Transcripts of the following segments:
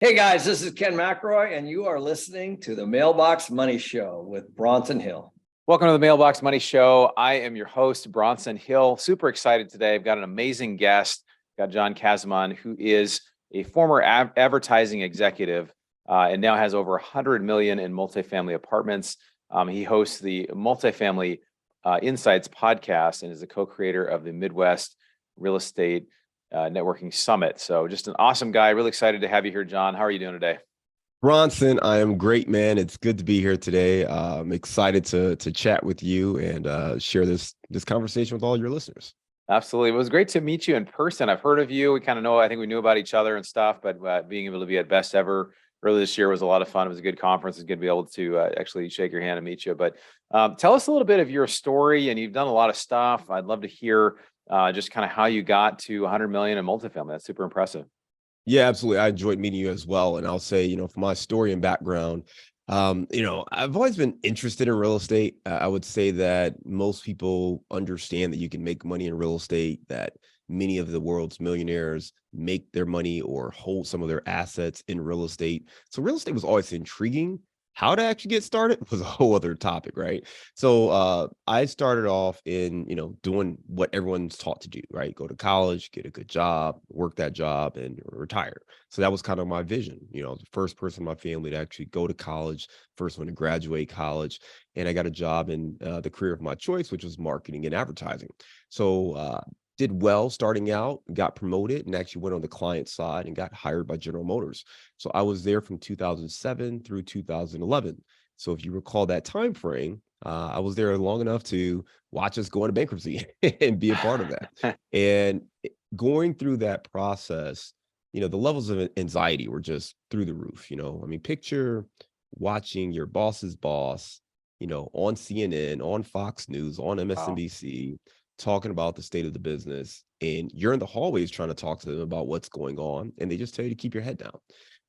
Hey guys, this is Ken McElroy, and you are listening to the Mailbox Money Show with Bronson Hill. Welcome to the Mailbox Money Show. I am your host, Bronson Hill. Super excited today. I've got an amazing guest. Got John Casmon, who is a former advertising executive and now has over 100 million in multifamily apartments. He hosts the Multifamily Insights podcast and is the co-creator of the Midwest Real Estate Networking Summit. So just an awesome guy. Really excited to have you here, John. How are you doing today? Bronson, I am great, man. It's good to be here today. I'm excited to chat with you and share this conversation with all your listeners. Absolutely. It was great to meet you in person. I've heard of you. We kind of know, I think we knew about each other and stuff, but being able to be at Best Ever earlier this year was a lot of fun. It was a good conference. It's good to be able to actually shake your hand and meet you. But tell us a little bit of your story, and you've done a lot of stuff. I'd love to hear just kind of how you got to 100 million in multifamily. That's super impressive. Yeah, absolutely. I enjoyed meeting you as well. And I'll say, for my story and background, I've always been interested in real estate. I would say that most people understand that you can make money in real estate, that many of the world's millionaires make their money or hold some of their assets in real estate. So real estate was always intriguing. How to actually get started was a whole other topic, right? So I started off in, doing what everyone's taught to do, right? Go to college, get a good job, work that job, and retire. So that was kind of my vision. The first person in my family to actually go to college, first one to graduate college, and I got a job in the career of my choice, which was marketing and advertising. So did well starting out, got promoted, and actually went on the client side and got hired by General Motors. So I was there from 2007 through 2011. So if you recall that time frame, I was there long enough to watch us go into bankruptcy and be a part of that. And going through that process, the levels of anxiety were just through the roof. Picture watching your boss's boss, on CNN, on Fox News, on Wow. MSNBC, talking about the state of the business, and you're in the hallways trying to talk to them about what's going on, and they just tell you to keep your head down.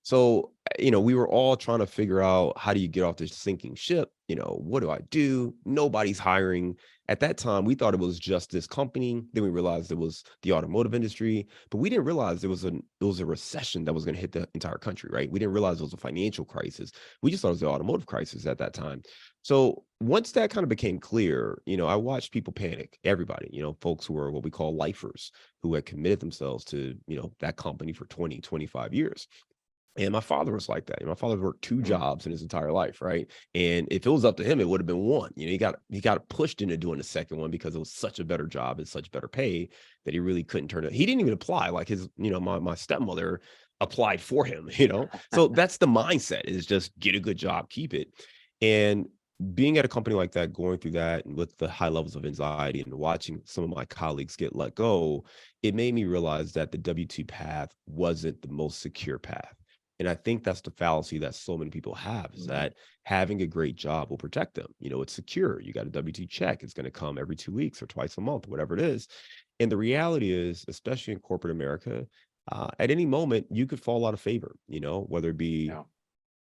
So, we were all trying to figure out, how do you get off this sinking ship? What do I do? Nobody's hiring. At that time, we thought it was just this company. Then we realized it was the automotive industry, but we didn't realize it was a recession that was going to hit the entire country, right? We didn't realize it was a financial crisis. We just thought it was the automotive crisis at that time. So once that kind of became clear, I watched people panic, everybody, folks who were what we call lifers, who had committed themselves to, that company for 20, 25 years. And my father was like that. My father worked two jobs in his entire life, right? And if it was up to him, it would have been one. He got pushed into doing the second one because it was such a better job and such better pay that he really couldn't turn it. He didn't even apply. Like his, my stepmother applied for him, So that's the mindset, is just get a good job, keep it. And being at a company like that, going through that, and with the high levels of anxiety and watching some of my colleagues get let go, it made me realize that the W-2 path wasn't the most secure path. And I think that's the fallacy that so many people have, is that having a great job will protect them. It's secure. You got a W-2 check. It's going to come every 2 weeks or twice a month, whatever it is. And the reality is, especially in corporate America, at any moment, you could fall out of favor, whether it be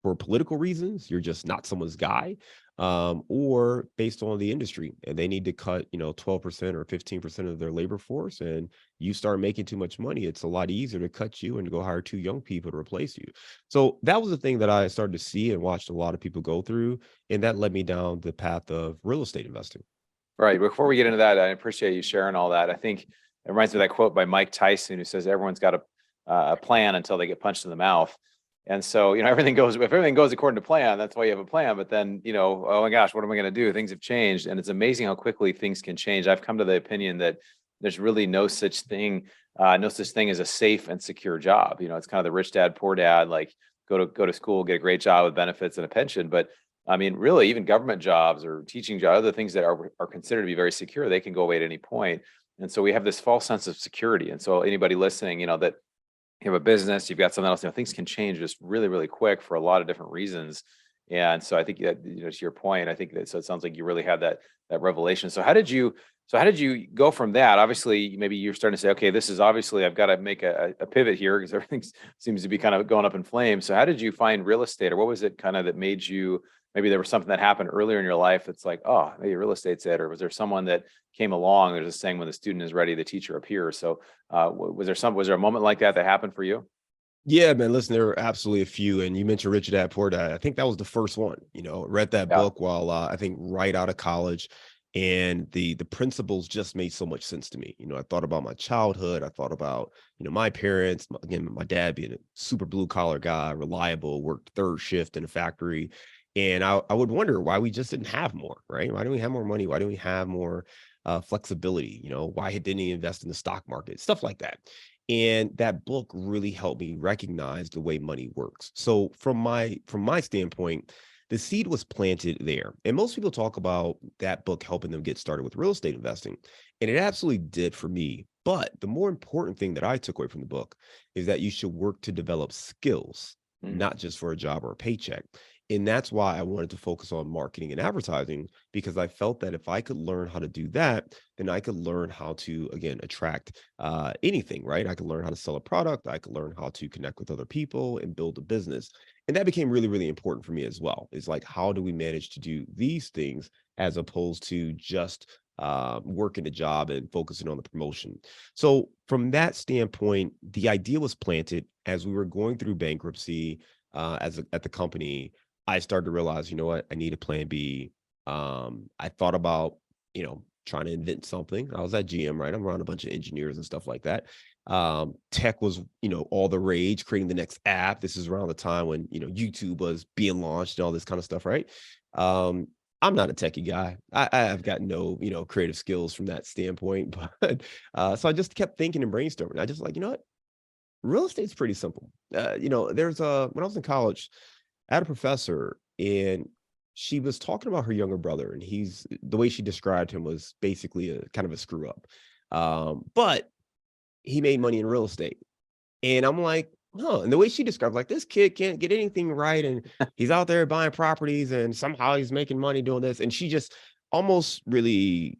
for political reasons, you're just not someone's guy, or based on the industry, and they need to cut, 12% or 15% of their labor force, and you start making too much money. It's a lot easier to cut you and to go hire two young people to replace you. So that was the thing that I started to see and watched a lot of people go through, and that led me down the path of real estate investing. Right. Before we get into that, I appreciate you sharing all that. I think it reminds me of that quote by Mike Tyson, who says everyone's got a plan until they get punched in the mouth. And so, if everything goes according to plan, that's why you have a plan. But then, oh my gosh, what am I going to do? Things have changed. And it's amazing how quickly things can change. I've come to the opinion that there's really no such thing as a safe and secure job. It's kind of the rich dad, poor dad, like go to school, get a great job with benefits and a pension. But I mean, really, even government jobs or teaching jobs, other things that are considered to be very secure, they can go away at any point. And so we have this false sense of security. And so anybody listening, that you have a business, you've got something else, things can change just really, really quick for a lot of different reasons. And so I think that, to your point, I think that, so it sounds like you really had that revelation. So how did you go from that? Obviously, maybe you're starting to say, okay, this is obviously, I've got to make a pivot here because everything seems to be kind of going up in flames. So how did you find real estate, or what was it kind of that made you, maybe there was something that happened earlier in your life that's like, oh, maybe real estate's it, or was there someone that came along? There's a saying, when the student is ready, the teacher appears. So was there a moment like that happened for you? Yeah, man. Listen, there are absolutely a few, and you mentioned Rich Dad Poor Dad. I think that was the first one. Read that Yeah. book while I think right out of college, and the principles just made so much sense to me. I thought about my childhood. I thought about my parents. Again, my dad being a super blue collar guy, reliable, worked third shift in a factory, and I would wonder why we just didn't have more. Right? Why didn't we have more money? Why didn't we have more flexibility? Why didn't he invest in the stock market? Stuff like that. And that book really helped me recognize the way money works. So from my standpoint, the seed was planted there. And most people talk about that book helping them get started with real estate investing. And it absolutely did for me. But the more important thing that I took away from the book is that you should work to develop skills, Mm. not just for a job or a paycheck. And that's why I wanted to focus on marketing and advertising, because I felt that if I could learn how to do that, then I could learn how to, again, attract anything, right? I could learn how to sell a product. I could learn how to connect with other people and build a business. And that became really, really important for me as well. It's like, how do we manage to do these things as opposed to just working a job and focusing on the promotion? So, from that standpoint, the idea was planted as we were going through bankruptcy at the company. I started to realize, you know what, I need a plan B. I thought about, trying to invent something. I was at GM, right? I'm around a bunch of engineers and stuff like that. Tech was, all the rage, creating the next app. This is around the time when, YouTube was being launched and all this kind of stuff, right? Um, I'm not a techie guy. I've got no, creative skills from that standpoint. But so I just kept thinking and brainstorming. I just like, you know what? Real estate's pretty simple. There's when I was in college, I had a professor, and she was talking about her younger brother, and he's the way she described him was basically a kind of a screw up. But he made money in real estate. And I'm like, huh. And the way she described, like, this kid can't get anything right. And he's out there buying properties and somehow he's making money doing this. And she just almost really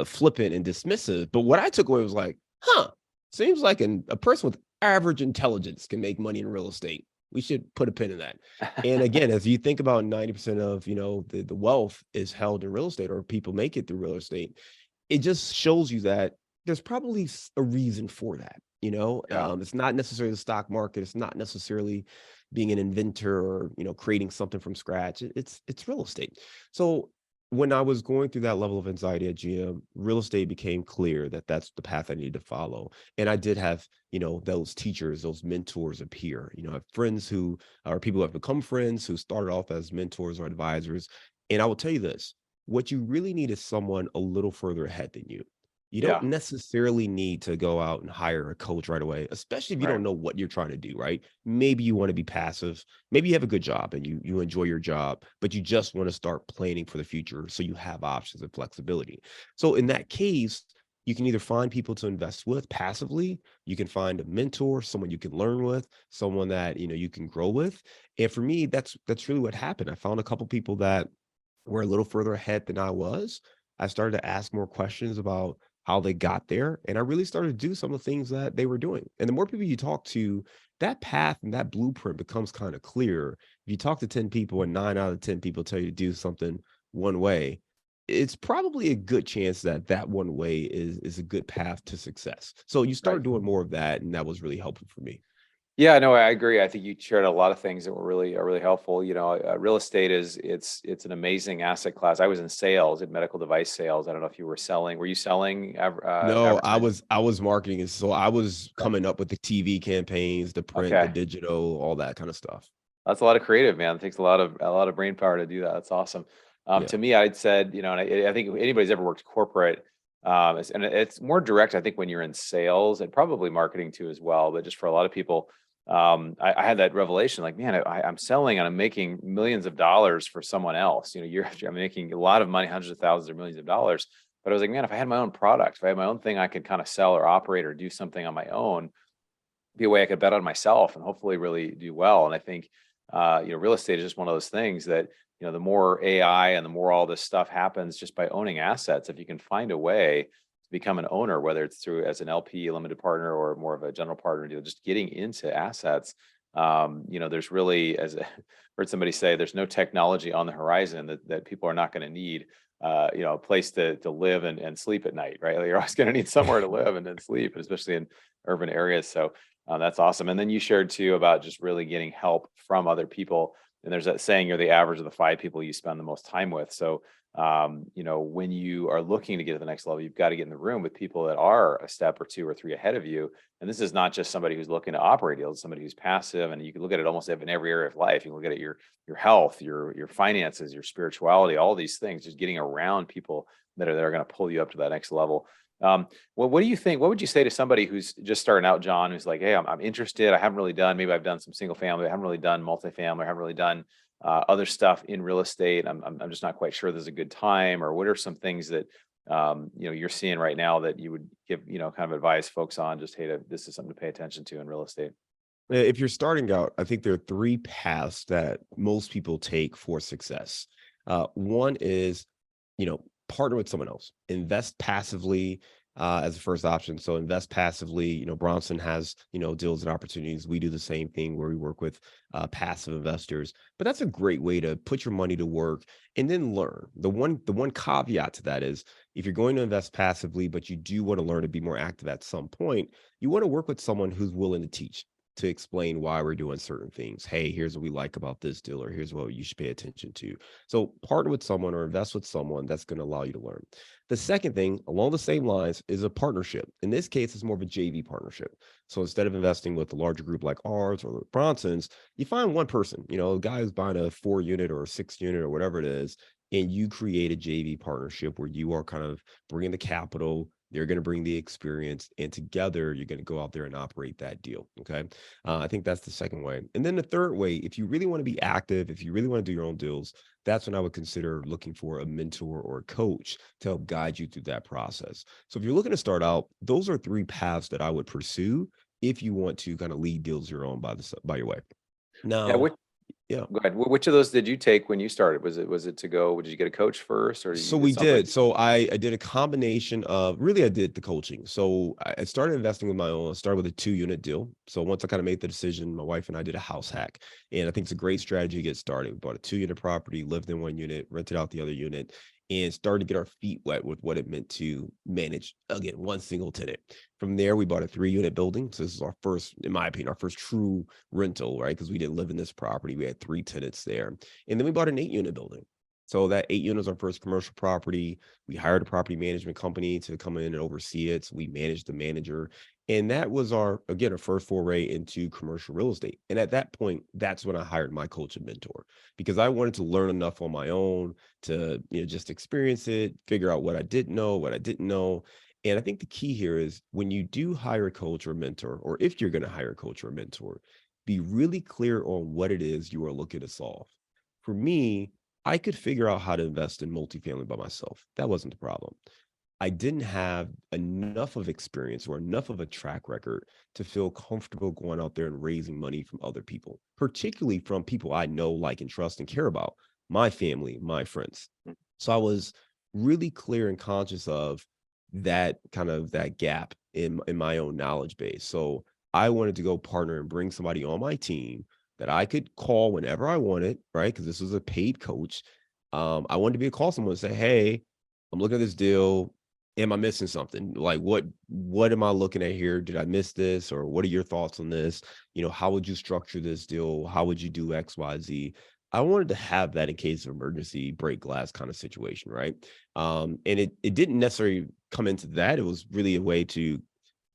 flippant and dismissive. But what I took away was like, huh, seems like a person with average intelligence can make money in real estate. We should put a pin in that. And again, as you think about 90% of, the wealth is held in real estate, or people make it through real estate, it just shows you that there's probably a reason for that. Yeah. It's not necessarily the stock market. It's not necessarily being an inventor or, creating something from scratch. It's real estate. So when I was going through that level of anxiety at GM, real estate became clear that that's the path I needed to follow. And I did have, those teachers, those mentors appear. I have friends who are people who have become friends, who started off as mentors or advisors. And I will tell you this, what you really need is someone a little further ahead than you. You don't Yeah. necessarily need to go out and hire a coach right away, especially if you Right. don't know what you're trying to do, right? Maybe you want to be passive. Maybe you have a good job and you enjoy your job, but you just want to start planning for the future so you have options and flexibility. So in that case, you can either find people to invest with passively, you can find a mentor, someone you can learn with, someone that you can grow with. And for me, that's really what happened. I found a couple people that were a little further ahead than I was. I started to ask more questions about how they got there. And I really started to do some of the things that they were doing. And the more people you talk to, that path and that blueprint becomes kind of clear. If you talk to 10 people and 9 out of 10 people tell you to do something one way, it's probably a good chance that that one way is a good path to success. So you Right. start doing more of that. And that was really helpful for me. Yeah, no, I agree. I think you shared a lot of things that were really are really helpful. Real estate is it's an amazing asset class. I was in sales, in medical device sales. I don't know if you were selling. Were you selling No, I advertising? was I was marketing it. So I was Yeah. coming up with the TV campaigns, the print, the Okay, digital, all that kind of stuff. that's a lot of creative, man. It takes a lot of brain power to do that. That's awesome. Yeah. To me, I'd said, and I think if anybody's ever worked corporate, and it's more direct. I think when you're in sales and probably marketing too as well. But just for a lot of people, I had that revelation, like, man, I'm selling and I'm making millions of dollars for someone else. I'm making a lot of money, hundreds of thousands or millions of dollars. But I was like, man, if I had my own product, if I had my own thing, I could kind of sell or operate or do something on my own, be a way I could bet on myself and hopefully really do well. And I think, real estate is just one of those things that, the more AI and the more all this stuff happens just by owning assets, if you can find a way to become an owner, whether it's through as an LP, limited partner, or more of a general partner deal, just getting into assets. There's really, as I heard somebody say, there's no technology on the horizon that people are not going to need. A place to live and sleep at night, right? Like, you're always going to need somewhere to live and then sleep, and especially in urban areas. So That's awesome. And then you shared too about just really getting help from other people. And there's that saying, you're the average of the 5 people you spend the most time with. So, when you are looking to get to the next level, you've got to get in the room with people that are a step or 2 or 3 ahead of you. And this is not just somebody who's looking to operate deals, somebody who's passive, and you can look at it almost in every area of life. You can look at it, your health, your finances, your spirituality, all these things, just getting around people that are going to pull you up to that next level. Well, what do you think? What would you say to somebody who's just starting out, John, who's like, hey, I'm interested. I haven't really done, maybe I've done some single family. I haven't really done multifamily. I haven't really done other stuff in real estate. I'm just not quite sure there's a good time, or what are some things that, you're seeing right now that you would give, kind of advise folks on just, hey, this is something to pay attention to in real estate. If you're starting out, I think there are 3 paths that most people take for success. One is, partner with someone else, invest passively as the first option. So invest passively. Bronson has, deals and opportunities. We do the same thing where we work with passive investors, but that's a great way to put your money to work and then learn. The one caveat to that is, if you're going to invest passively, but you do want to learn to be more active at some point, you want to work with someone who's willing to teach, to explain why we're doing certain things. Hey, here's what we like about this deal, or here's what you should pay attention to. So partner with someone or invest with someone that's going to allow you to learn. The second thing along the same lines is a partnership. In this case, it's more of a JV partnership. So instead of investing with a larger group like ours or the Bronsons, you find one person, a guy who's buying a 4-unit or a 6-unit or whatever it is, and you create a JV partnership where you are kind of bringing the capital, they're going to bring the experience, and together you're going to go out there and operate that deal. Okay. I think that's the second way. And then the third way, if you really want to be active, if you really want to do your own deals, that's when I would consider looking for a mentor or a coach to help guide you through that process. So if you're looking to start out, those are 3 paths that I would pursue if you want to kind of lead deals your own by your way. Yeah. Now, yeah. Go ahead. Which of those did you take when you started? Was it to go? Did you get a coach first, or So it we sounds like did. So I did a combination of, really, I did the coaching. So I started investing with my own. I started with a 2-unit deal. So once I kind of made the decision, my wife and I did a house hack. And I think it's a great strategy to get started. We bought a 2-unit property, lived in 1 unit, rented out the other unit, and started to get our feet wet with what it meant to manage, again, 1 single tenant. From there, we bought a 3-unit building. So this is our first, in my opinion, our first true rental, right? Because we didn't live in this property. We had 3 tenants there. And then we bought an 8-unit building. So that 8 units, our first commercial property. We hired a property management company to come in and oversee it. So we managed the manager. And that was our first foray into commercial real estate. And at that point, that's when I hired my coach and mentor, because I wanted to learn enough on my own to, just experience it, figure out what I didn't know, what I didn't know. And I think the key here is, when you do hire a coach or mentor, or if you're going to hire a coach or a mentor, be really clear on what it is you are looking to solve. For me, I could figure out how to invest in multifamily by myself. That wasn't the problem. I didn't have enough of experience or enough of a track record to feel comfortable going out there and raising money from other people, particularly from people I know, like, and trust and care about, my family, my friends. So I was really clear and conscious of that gap in my own knowledge base. So I wanted to go partner and bring somebody on my team that I could call whenever I wanted, right? Because this was a paid coach. I wanted to be able to call someone and say, hey, I'm looking at this deal. Am I missing something? Like, what am I looking at here? Did I miss this? Or what are your thoughts on this? How would you structure this deal? How would you do X, Y, Z? I wanted to have that in case of emergency, break glass kind of situation, right? And it didn't necessarily come into that. It was really a way to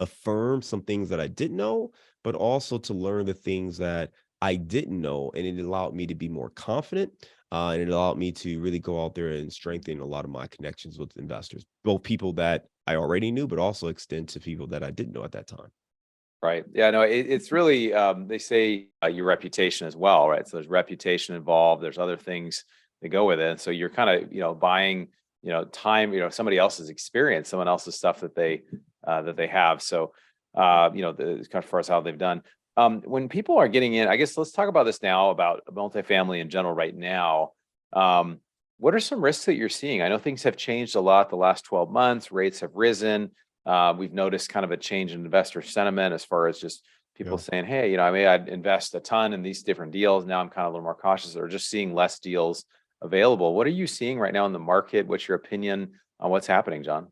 affirm some things that I didn't know, but also to learn the things that I didn't know. And it allowed me to be more confident. And it allowed me to really go out there and strengthen a lot of my connections with investors, both people that I already knew, but also extend to people that I didn't know at that time. right. Yeah, no, it's really, they say your reputation as well, right? So there's reputation involved. There's other things that go with it. So you're kind of, buying, time, somebody else's experience, someone else's stuff that they have. So, the kind of far as how they've done. When people are getting in, I guess let's talk about this now, about multifamily in general right now. What are some risks that you're seeing? I know things have changed a lot the last 12 months. Rates have risen. We've noticed kind of a change in investor sentiment as far as just people saying, hey, I'd invest a ton in these different deals. Now I'm kind of a little more cautious, or just seeing less deals available. What are you seeing right now in the market? What's your opinion on what's happening, John?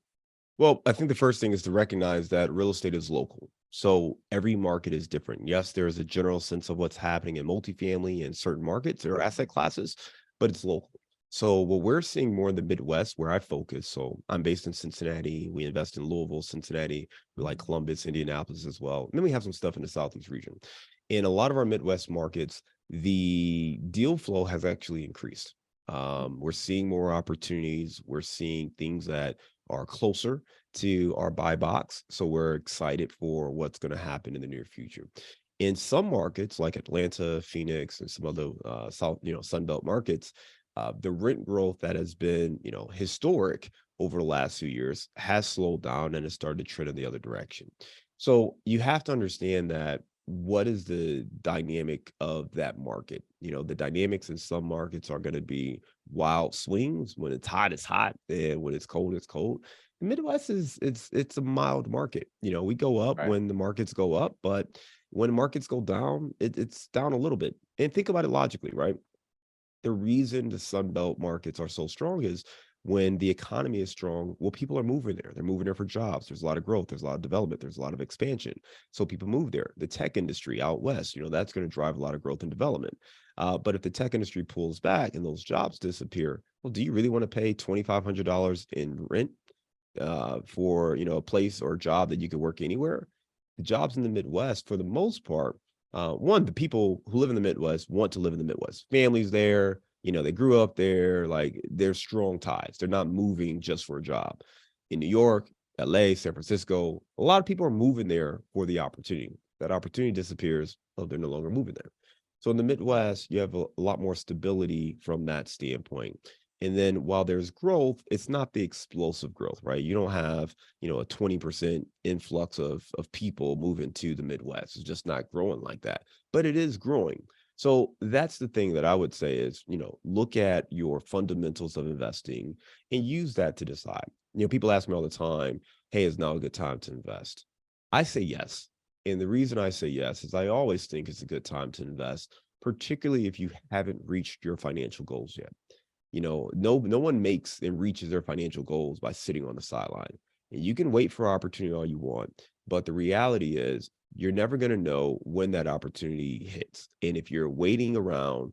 Well, I think the first thing is to recognize that real estate is local. So every market is different. Yes, there's a general sense of what's happening in multifamily in certain markets or asset classes, but it's local. So what we're seeing more in the Midwest where I focus. So I'm based in Cincinnati. We invest in Louisville, Cincinnati. We like Columbus, Indianapolis as well. And then we have some stuff in the Southeast region. In a lot of our Midwest markets, the deal flow has actually increased. We're seeing more opportunities. We're seeing things that are closer to our buy box. So we're excited for what's going to happen in the near future. In some markets like Atlanta, Phoenix, and some other South, Sunbelt markets, the rent growth that has been, historic over the last few years has slowed down and has started to trend in the other direction. So you have to understand that what is the dynamic of that market? The dynamics in some markets are going to be wild swings. When it's hot, it's hot, and when it's cold. The Midwest it's a mild market. We go up Right. when the markets go up, but when markets go down, it's down a little bit. And think about it logically, right? The reason the Sun Belt markets are so strong is when the economy is strong, well, people are moving there. They're moving there for jobs. There's a lot of growth. There's a lot of development. There's a lot of expansion. So people move there. The tech industry out west, that's going to drive a lot of growth and development. But if the tech industry pulls back and those jobs disappear, well, do you really want to pay $2,500 in rent for a place or a job that you could work anywhere? The jobs in the Midwest, for the most part, one, the people who live in the Midwest want to live in the Midwest. Families there, they grew up there, like they're strong ties. They're not moving just for a job. In New York, LA, San Francisco, a lot of people are moving there for the opportunity. That opportunity disappears, oh, they're no longer moving there. So in the Midwest, you have a lot more stability from that standpoint. And then while there's growth, it's not the explosive growth, right? You don't have, a 20% influx of people moving to the Midwest. It's just not growing like that, but it is growing. So that's the thing that I would say is, look at your fundamentals of investing and use that to decide. People ask me all the time, hey, is now a good time to invest? I say yes. And the reason I say yes is I always think it's a good time to invest, particularly if you haven't reached your financial goals yet. No one makes and reaches their financial goals by sitting on the sideline. And you can wait for opportunity all you want, but the reality is you're never going to know when that opportunity hits. And if you're waiting around,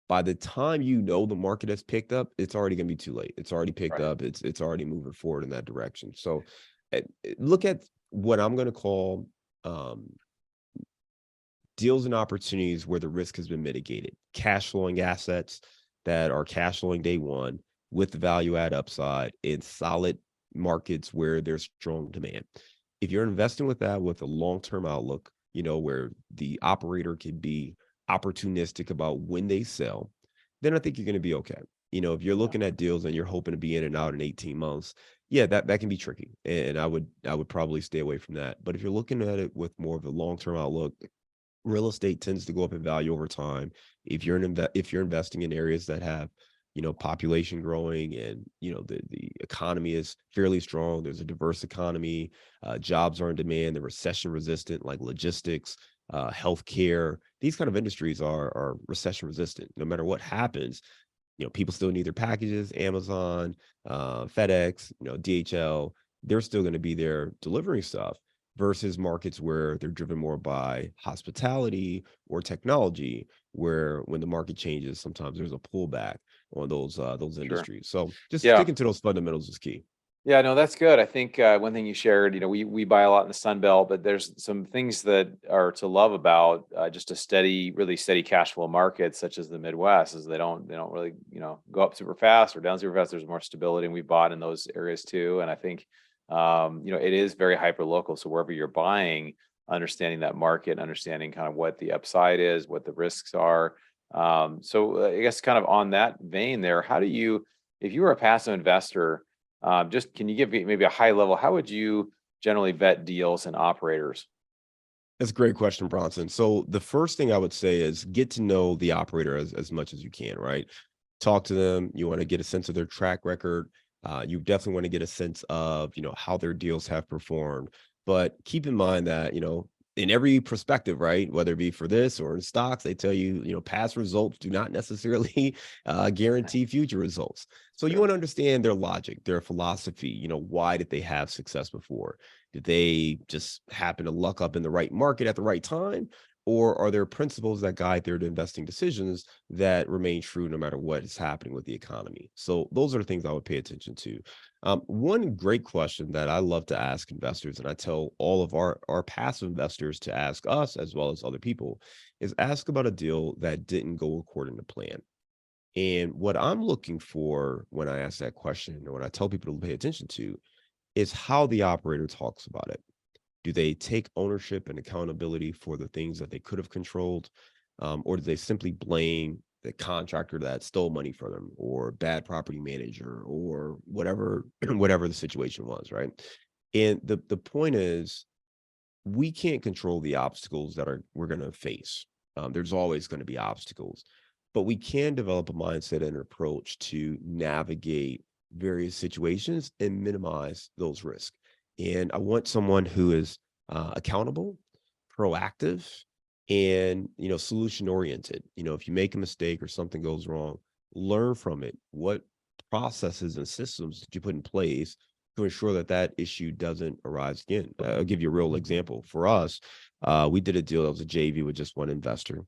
by the time the market has picked up, it's already going to be too late. It's already picked Right. up. It's already moving forward in that direction. So look at what I'm going to call um, deals and opportunities where the risk has been mitigated, cash flowing assets that are cash flowing day one with the value add upside in solid markets where there's strong demand. If you're investing with that with a long-term outlook, where the operator can be opportunistic about when they sell, then I think you're going to be okay. If you're looking at deals and you're hoping to be in and out in 18 months, yeah, that can be tricky. And I would probably stay away from that. But if you're looking at it with more of a long-term outlook, real estate tends to go up in value over time. If you're investing in areas that have, population growing and, the economy is fairly strong, there's a diverse economy, jobs are in demand, they're recession resistant, like logistics, healthcare. These kind of industries are recession resistant. No matter what happens, people still need their packages, Amazon, FedEx, DHL, they're still going to be there delivering stuff versus markets where they're driven more by hospitality or technology, where when the market changes, sometimes there's a pullback on those Sure. industries. So just Yeah. sticking to those fundamentals is key. Yeah, no, that's good. I think one thing you shared, we buy a lot in the Sun Belt, but there's some things that are to love about just a really steady cash flow market, such as the Midwest, is they don't really go up super fast or down super fast. There's more stability, and we bought in those areas too. And I think it is very hyper local. So wherever you're buying, understanding that market, understanding kind of what the upside is, what the risks are. So I guess kind of on that vein, there, how do you, if you were a passive investor? Just can you give me maybe a high level? How would you generally vet deals and operators? That's a great question, Bronson. So the first thing I would say is get to know the operator as much as you can, right? Talk to them. You want to get a sense of their track record. You definitely want to get a sense of, how their deals have performed. But keep in mind that, in every perspective, right? Whether it be for this or in stocks, they tell you, past results do not necessarily guarantee future results. So you want to understand their logic, their philosophy. Why did they have success before? Did they just happen to luck up in the right market at the right time? Or are there principles that guide their investing decisions that remain true no matter what is happening with the economy? So those are the things I would pay attention to. One great question that I love to ask investors, and I tell all of our passive investors to ask us as well as other people, is ask about a deal that didn't go according to plan. And what I'm looking for when I ask that question, or when I tell people to pay attention to, is how the operator talks about it. Do they take ownership and accountability for the things that they could have controlled? Or do they simply blame the contractor that stole money from them, or bad property manager, or whatever, whatever the situation was, right? And the point is, we can't control the obstacles that we're going to face. There's always going to be obstacles, but we can develop a mindset and an approach to navigate various situations and minimize those risks. And I want someone who is accountable, proactive, and solution oriented. If you make a mistake or something goes wrong, learn from it. What processes and systems did you put in place to ensure that that issue doesn't arise again? I'll give you a real example. For us, we did a deal that was a JV with just one investor,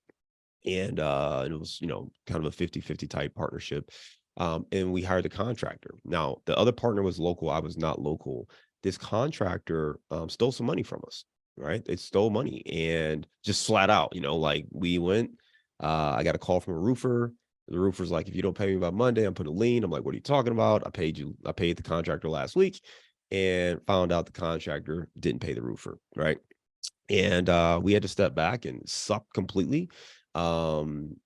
and it was kind of a 50-50 type partnership. And we hired a contractor. Now, the other partner was local, I was not local. This contractor stole some money from us, right? They stole money, and just flat out, like, we went, I got a call from a roofer. The roofer's like, if you don't pay me by Monday, I'm putting a lien. I'm like, what are you talking about? I paid the contractor last week, and found out the contractor didn't pay the roofer, right? And we had to step back and suck completely. And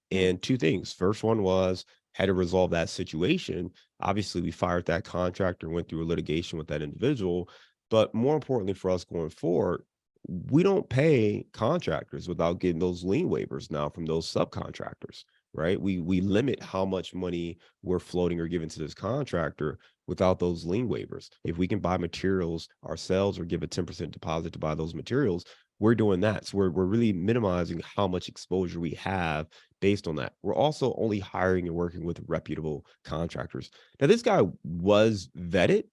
two things. First one was, had to resolve that situation. Obviously, we fired that contractor, went through a litigation with that individual. But more importantly for us going forward, we don't pay contractors without getting those lien waivers now from those subcontractors, right? We limit how much money we're floating or giving to this contractor without those lien waivers. If we can buy materials ourselves or give a 10% deposit to buy those materials, we're doing that. So we're really minimizing how much exposure we have based on that. We're also only hiring and working with reputable contractors. Now, this guy was vetted,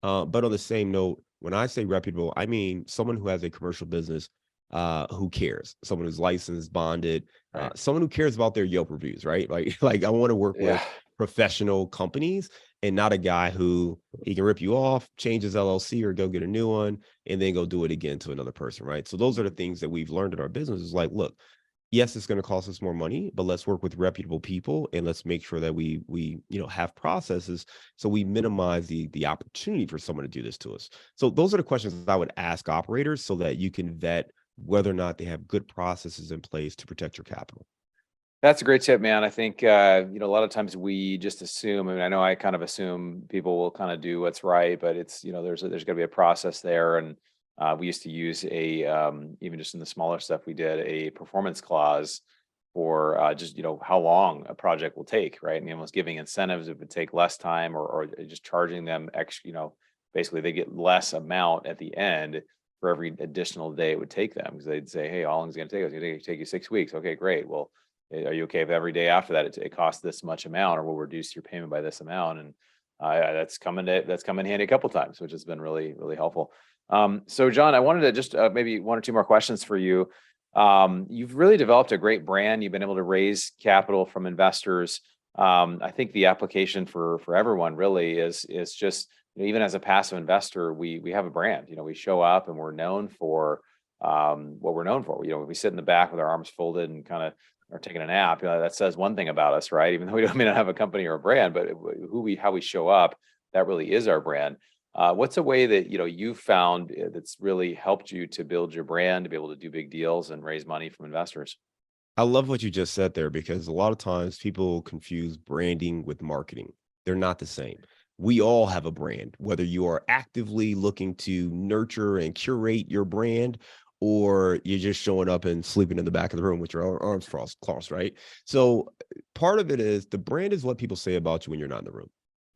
but on the same note, when I say reputable, I mean someone who has a commercial business, who cares, someone who's licensed, bonded, Right. someone who cares about their Yelp reviews, right? Like I want to work with Yeah. professional companies, and not a guy who he can rip you off, change his LLC, or go get a new one, and then go do it again to another person, right? So those are the things that we've learned in our business. Is like, look, yes, it's going to cost us more money, but let's work with reputable people, and let's make sure that we have processes, so we minimize the opportunity for someone to do this to us. So those are the questions I would ask operators, so that you can vet whether or not they have good processes in place to protect your capital. That's a great tip, man. I think, a lot of times we just assume, I mean, I know I kind of assume people will kind of do what's right, but it's, there's got to be a process there. And we used to use even just in the smaller stuff, we did a performance clause for just, how long a project will take, right? And almost giving incentives if it take less time, or just charging them extra, basically they get less amount at the end for every additional day it would take them. Because they'd say, hey, how long is it going to take us? It's going to take you 6 weeks. Okay, great. Well, are you okay if every day after that it costs this much amount, or we'll reduce your payment by this amount? And that's come in handy a couple times, which has been really, really helpful. So John, I wanted to just maybe one or two more questions for you. You've really developed a great brand. You've been able to raise capital from investors. I think the application for everyone really is just, even as a passive investor, we have a brand. We show up and we're known for what we're known for. We sit in the back with our arms folded and kind of are taking a nap. That says one thing about us, right? Even though we may not have a company or a brand, but how we show up, that really is our brand. What's a way that you've found that's really helped you to build your brand, to be able to do big deals and raise money from investors? I love what you just said there, because a lot of times people confuse branding with marketing. They're not the same. We all have a brand, whether you are actively looking to nurture and curate your brand, or you're just showing up and sleeping in the back of the room with your arms crossed, right? So part of it is, the brand is what people say about you when you're not in the room,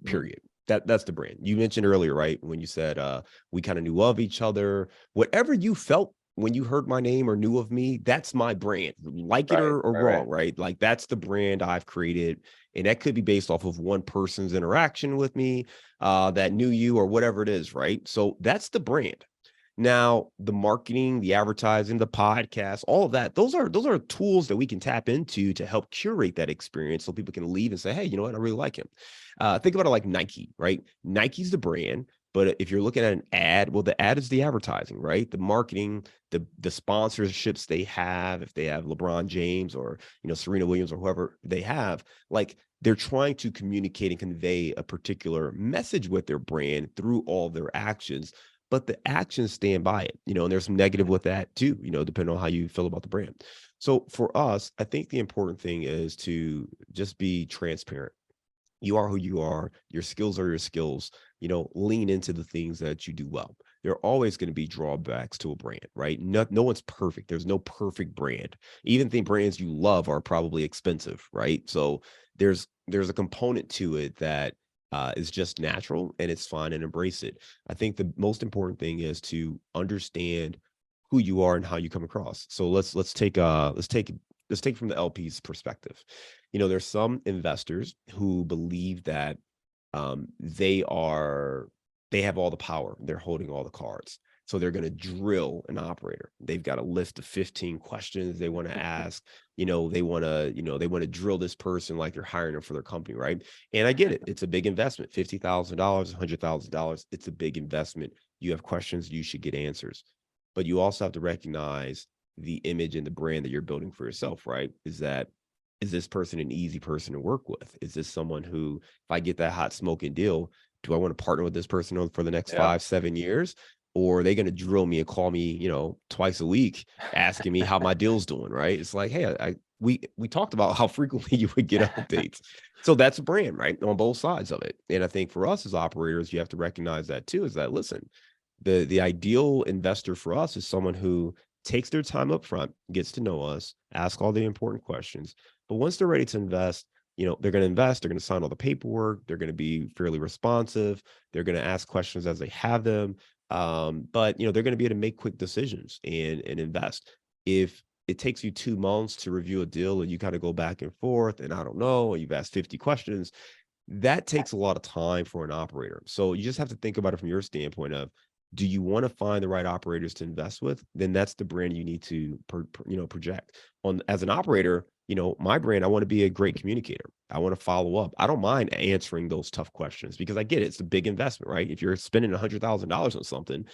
period. That's the brand. You mentioned earlier, right? When you said we kind of knew of each other, whatever you felt when you heard my name or knew of me, that's my brand, like it Right, or right, right. wrong, right? Like that's the brand I've created. And that could be based off of one person's interaction with me, that knew you or whatever it is, right? So that's the brand. Now, the marketing, the advertising, the podcast, all of that, those are tools that we can tap into to help curate that experience so people can leave and say, hey, you know what? I really like him. Think about it like Nike, right? Nike's the brand, but if you're looking at an ad, well, the ad is the advertising, right? The marketing, the sponsorships they have, if they have LeBron James or Serena Williams or whoever they have, like they're trying to communicate and convey a particular message with their brand through all their actions, but the actions stand by it, and there's some negative with that too, depending on how you feel about the brand. So for us, I think the important thing is to just be transparent. You are who you are. Your skills are your skills. Lean into the things that you do well. There are always going to be drawbacks to a brand, right? No one's perfect. There's no perfect brand. Even the brands you love are probably expensive, right? So there's a component to it that is just natural, and it's fine, and embrace it. I think the most important thing is to understand who you are and how you come across. So let's take from the LP's perspective. There's some investors who believe that they have all the power. They're holding all the cards. So they're going to drill an operator. They've got a list of 15 questions they want to ask. They want to drill this person like they're hiring them for their company, right? And I get it. It's a big investment, $50,000, $100,000. It's a big investment. You have questions, you should get answers. But you also have to recognize the image and the brand that you're building for yourself, right? Is this person an easy person to work with? Is this someone who, if I get that hot smoking deal, do I want to partner with this person for the next Yeah. 5-7 years? Or are they going to drill me and call me, twice a week, asking me how my deal's doing, right? It's like, hey, we talked about how frequently you would get updates. So that's a brand, right? On both sides of it. And I think for us as operators, you have to recognize that too, is that, listen, the ideal investor for us is someone who takes their time up front, gets to know us, ask all the important questions. But once they're ready to invest, they're going to invest, they're going to sign all the paperwork, they're going to be fairly responsive, they're going to ask questions as they have them. But they're going to be able to make quick decisions and invest. If it takes you 2 months to review a deal and you kind of go back and forth, and I don't know, you've asked 50 questions, that takes a lot of time for an operator. So you just have to think about it from your standpoint of, do you want to find the right operators to invest with? Then that's the brand you need to project on. As an operator, my brand, I want to be a great communicator. I want to follow up. I don't mind answering those tough questions because I get it. It's a big investment, right? If you're spending $100,000 on something,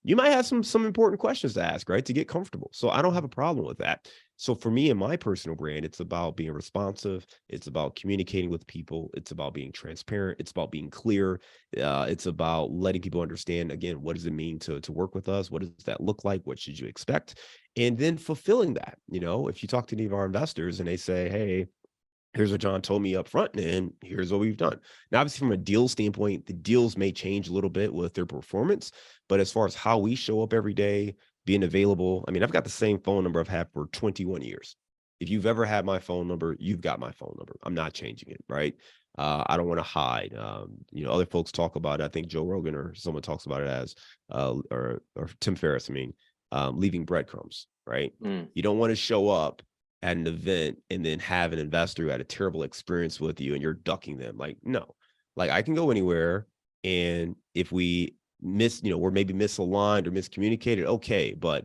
you might have some important questions to ask, right? To get comfortable. So I don't have a problem with that. So for me and my personal brand, it's about being responsive. It's about communicating with people. It's about being transparent. It's about being clear. It's about letting people understand, again, what does it mean to work with us? What does that look like? What should you expect? And then fulfilling that. If you talk to any of our investors and they say, hey, here's what John told me up front, and here's what we've done. Now, obviously, from a deal standpoint, the deals may change a little bit with their performance, but as far as how we show up every day, being available, I mean, I've got the same phone number I've had for 21 years. If you've ever had my phone number, you've got my phone number. I'm not changing it, right? I don't want to hide. Other folks talk about it. I think Joe Rogan or someone talks about it as, or Tim Ferriss, leaving breadcrumbs, right? Mm. You don't want to show up at an event and then have an investor who had a terrible experience with you and you're ducking them. Like, no, like I can go anywhere. And if we we're maybe misaligned or miscommunicated, okay, but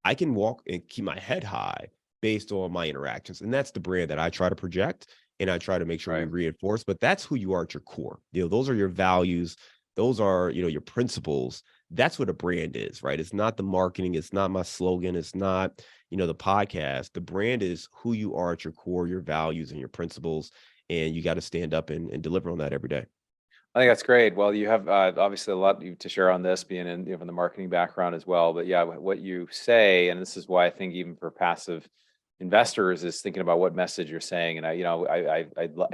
I can walk and keep my head high based on my interactions. And that's the brand that I try to project and I try to make sure we Right. reinforce, but that's who you are at your core. Those are your values. Those are, your principles. That's what a brand is, right? It's not the marketing. It's not my slogan. It's not, the podcast. The brand is who you are at your core, your values and your principles. And you got to stand up and deliver on that every day. I think that's great. Well, you have obviously a lot to share on this, being in from the marketing background as well. But yeah, what you say, and this is why I think even for passive investors is thinking about what message you're saying. And I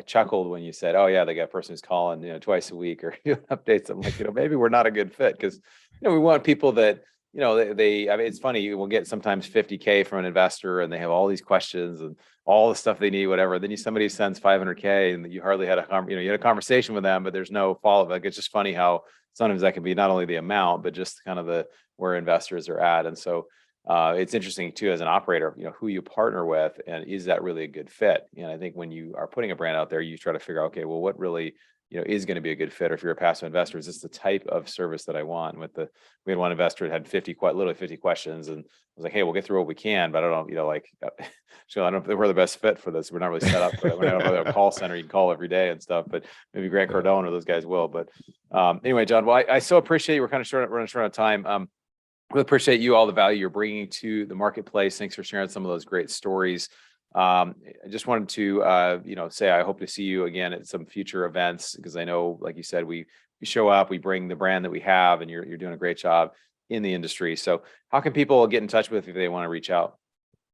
chuckled when you said, "Oh yeah, they got a person who's calling twice a week or updates." I'm like, maybe we're not a good fit because we want people that I mean, it's funny. You will get sometimes 50K from an investor and they have all these questions and all the stuff they need, whatever. Then somebody sends 500K and you hardly had you had a conversation with them, but there's no follow up. Like, it's just funny how sometimes that can be not only the amount, but just kind of where investors are at. And so it's interesting too, as an operator, who you partner with and is that really a good fit? And I think when you are putting a brand out there, you try to figure out, okay, well, what really, is going to be a good fit? Or if you're a passive investor, is this the type of service that I want? And we had one investor that had literally 50 questions, and I was like, hey, we'll get through what we can, but I don't know, so I don't know if we're the best fit for this. We're not really set up for that. We're not a call center you can call every day and stuff, but maybe Grant Cardone or those guys will. But anyway, John, well, I so appreciate you. We're kind of running short on time. Really appreciate you, all the value you're bringing to the marketplace. Thanks for sharing some of those great stories. I just wanted to, say I hope to see you again at some future events, because I know, like you said, we show up, we bring the brand that we have, and you're doing a great job in the industry. So how can people get in touch with you if they want to reach out?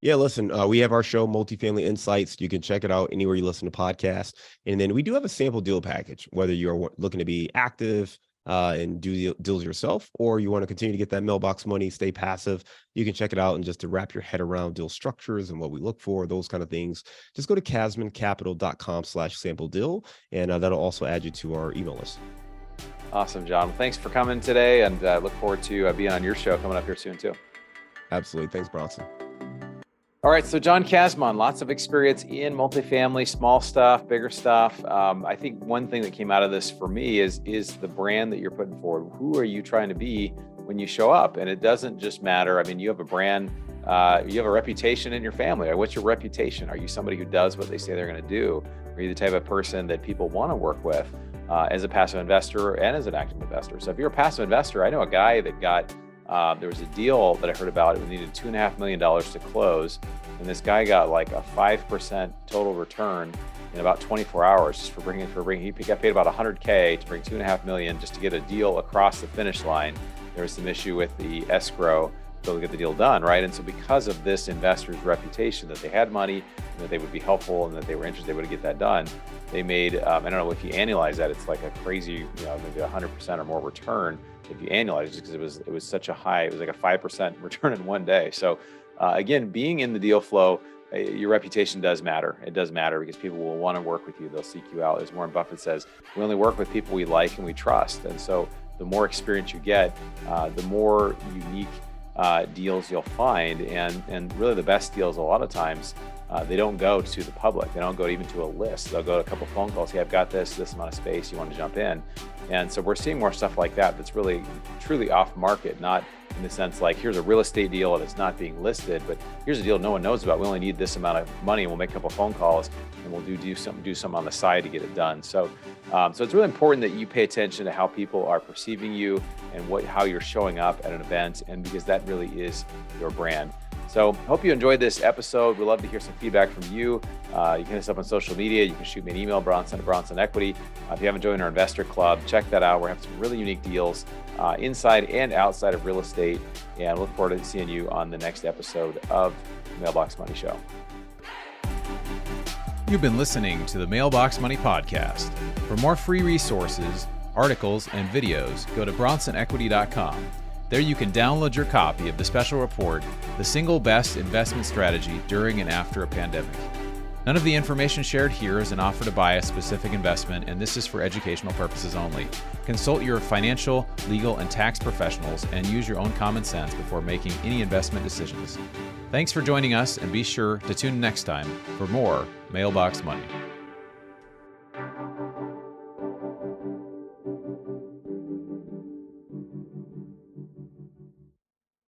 Yeah, listen, we have our show, Multifamily Insights. You can check it out anywhere you listen to podcasts. And then we do have a sample deal package, whether you're looking to be active and do deals yourself, or you want to continue to get that mailbox money, stay passive. You can check it out, and just to wrap your head around deal structures and what we look for, those kind of things, just go to casmoncapital.com/sample deal, and that'll also add you to our email list. Awesome, John. Well, thanks for coming today, and look forward to being on your show coming up here soon too. Absolutely. Thanks, Bronson. All right, so John Casmon, lots of experience in multifamily, small stuff, bigger stuff. I think one thing that came out of this for me is the brand that you're putting forward. Who are you trying to be when you show up? And it doesn't just matter. I mean, you have a brand, you have a reputation in your family. What's your reputation? Are you somebody who does what they say they're going to do? Are you the type of person that people want to work with as a passive investor and as an active investor? So if you're a passive investor, I know a guy that got there was a deal that I heard about. It needed $2.5 million to close, and this guy got like a 5% total return in about 24 hours just for bringing. He got paid about $100K to bring $2.5 million just to get a deal across the finish line. There was some issue with the escrow to get the deal done, right? And so because of this investor's reputation that they had money and that they would be helpful and that they were interested, they would get that done. They made, I don't know if you annualize that, it's like a crazy, maybe 100% or more return if you annualize it, because it was such a high, it was like a 5% return in one day. So again, being in the deal flow, your reputation does matter. It does matter because people will want to work with you. They'll seek you out. As Warren Buffett says, we only work with people we like and we trust. And so the more experience you get, the more unique deals you'll find, and really the best deals a lot of times they don't go to the public. They don't go even to a list. They'll go to a couple phone calls. Hey, I've got this amount of space. You want to jump in? And so we're seeing more stuff like that. That's really truly off market, not in the sense like here's a real estate deal and it's not being listed, but here's a deal no one knows about. We only need this amount of money, and we'll make a couple phone calls and we'll do something on the side to get it done. So so it's really important that you pay attention to how people are perceiving you and how you're showing up at an event, and because that really is your brand. So hope you enjoyed this episode. We'd love to hear some feedback from you. You can hit us up on social media. You can shoot me an email, Bronson at Bronson Equity. If you haven't joined our investor club, check that out. We're having some really unique deals inside and outside of real estate. And look forward to seeing you on the next episode of the Mailbox Money Show. You've been listening to the Mailbox Money Podcast. For more free resources, articles, and videos, go to bronsonequity.com. There you can download your copy of the special report, The Single Best Investment Strategy During and After a Pandemic. None of the information shared here is an offer to buy a specific investment, and this is for educational purposes only. Consult your financial, legal, and tax professionals and use your own common sense before making any investment decisions. Thanks for joining us, and be sure to tune in next time for more Mailbox Money.